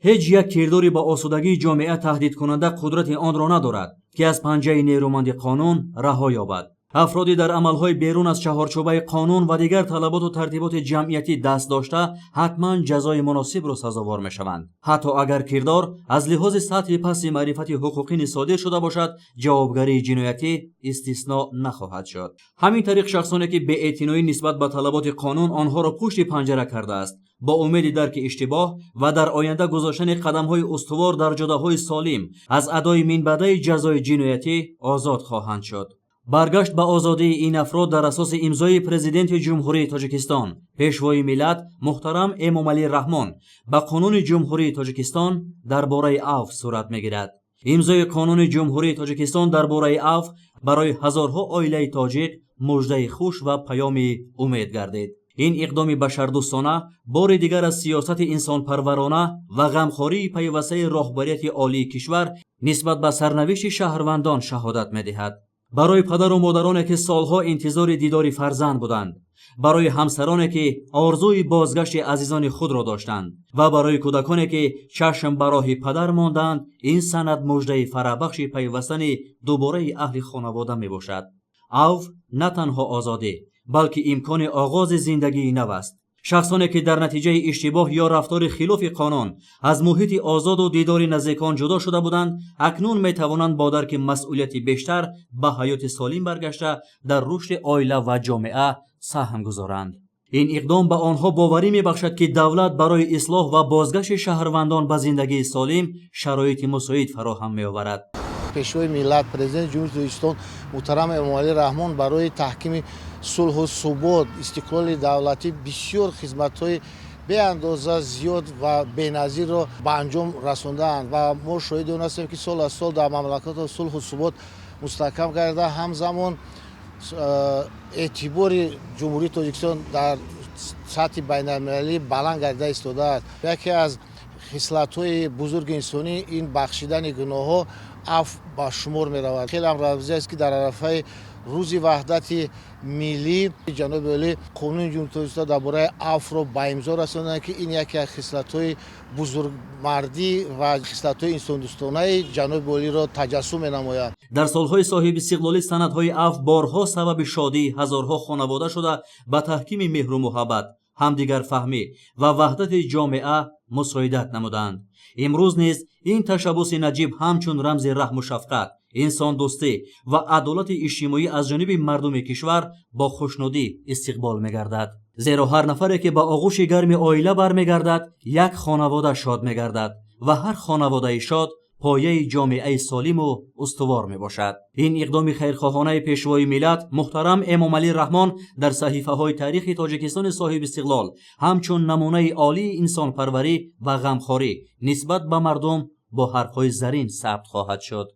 هیچ یک کرداری با آسودگی جامعه تهدید کننده قدرت آن را ندارد که از پنجه نیرومند قانون رها یابد. افرادی در عملهای بیرون از چهارچوبه قانون و دیگر طلبات و ترتیبات جمعیتی دست داشته حتما جزای مناسب را سزاوار میشوند. حتی اگر کردار از لحاظ سطح پس معرفت حقوقی صادر شده باشد، جوابگری جنایتی استثناء نخواهد شد. همین طریق شخصانی که بی‌اعتنایی نسبت به طلبات قانون آنها را پشت پنجره کرده است، با امید درک اشتباه و در آینده گذاشتن قدم‌های استوار در جاده‌های سالم از ادای منبعه جزای جنایتی آزاد خواهند شد. برگشت به آزادی این افراد در اساس امضای پرزیدنت جمهوری تاجیکستان پیشوای ملت محترم امامعلی رحمان به قانون جمهوری تاجیکستان درباره عفو صورت میگیرد. امضای قانون جمهوری تاجیکستان درباره عفو برای هزارها عائله تاجیک مژده خوش و پیام امید گردید. این اقدام بشردوستانه بار دیگر از سیاست انسان پرورانه و غمخواری پیوسته راهبریت عالی کشور نسبت به سرنوشت شهروندان شهادت می‌دهد. برای پدر و مادرانی که سالها انتظار دیدار فرزند بودند، برای همسرانی که آرزوی بازگشت عزیزان خود را داشتند و برای کودکانی که چشم به راه پدر ماندند، این سند مژده فرابخش پیوستن دوباره اهل خانواده می باشد. عفو نه تنها آزادی بلکه امکان آغاز زندگی نو است. شخصانی که در نتیجه اشتباه یا رفتار خلاف قانون از محیط آزاد و دیدار نزدیکان جدا شده بودند، اکنون می توانند با درک مسئولیت بیشتر به حیات سالم برگشته در رشد عائله و جامعه سهم گذارند. این اقدام به آنها باوری می بخشد که دولت برای اصلاح و بازگشت شهروندان به زندگی سالم شرایط مساعد فراهم می آورد. پیشوای ملت پرزیدنت جمهوری تاجیکستان محترم امامعلی رحمان برای تحکیم صلح و ثبات استقلال دولتی بسیار خدمت‌های به اندازه زیاد و بی‌نظیر را به انجام رساندند و ما شاهد آن هستیم که سال از سال در مملکت صلح و ثبات مستحکم گردیده. همزمان اعتبار جمهوری تاجیکستان در سطح بین‌المللی بلند گردیده ایستاده است. یکی از خصلت‌های بزرگ انسانی این بخشیدن گناه‌ها عفو به شمار می‌رود. خیلی امروزی است که در عرفه روز وحدت ملی جناب عالی قانون جمهوری تاجیکستان درباره عفو را به امضا رساندند که این یکی از خصلت‌های بزرگمردی و خصلت‌های انسان دوستانه جناب عالی را تجسم می‌نماید. در سالهای صاحب استقلالی سندهای عفو بارها سبب شادی هزارها خانواده شده به تحکیم مهر و محبت، همدیگر فهمی و وحدت جامعه مساعدت نمودند. امروز نیز این تشبث نجیب همچون رمز رحم و شفقت، انسان دوستی و عدالت اجتماعی از جانب مردم کشور با خوشنودی استقبال می‌گردد. زیرا هر نفری که به آغوش گرم عائله برمیگردد، یک خانواده شاد می‌گردد و هر خانواده شاد پایه جامعه سالم و استوار می باشد. این اقدام خیرخواهانه پیشوای ملت محترم امامعلی رحمان در صحیفه های تاریخ تاجیکستان صاحب استقلال همچون نمونه عالی انسان پروری و غمخواری نسبت به مردم با حرفهای زرین ثبت خواهد شد.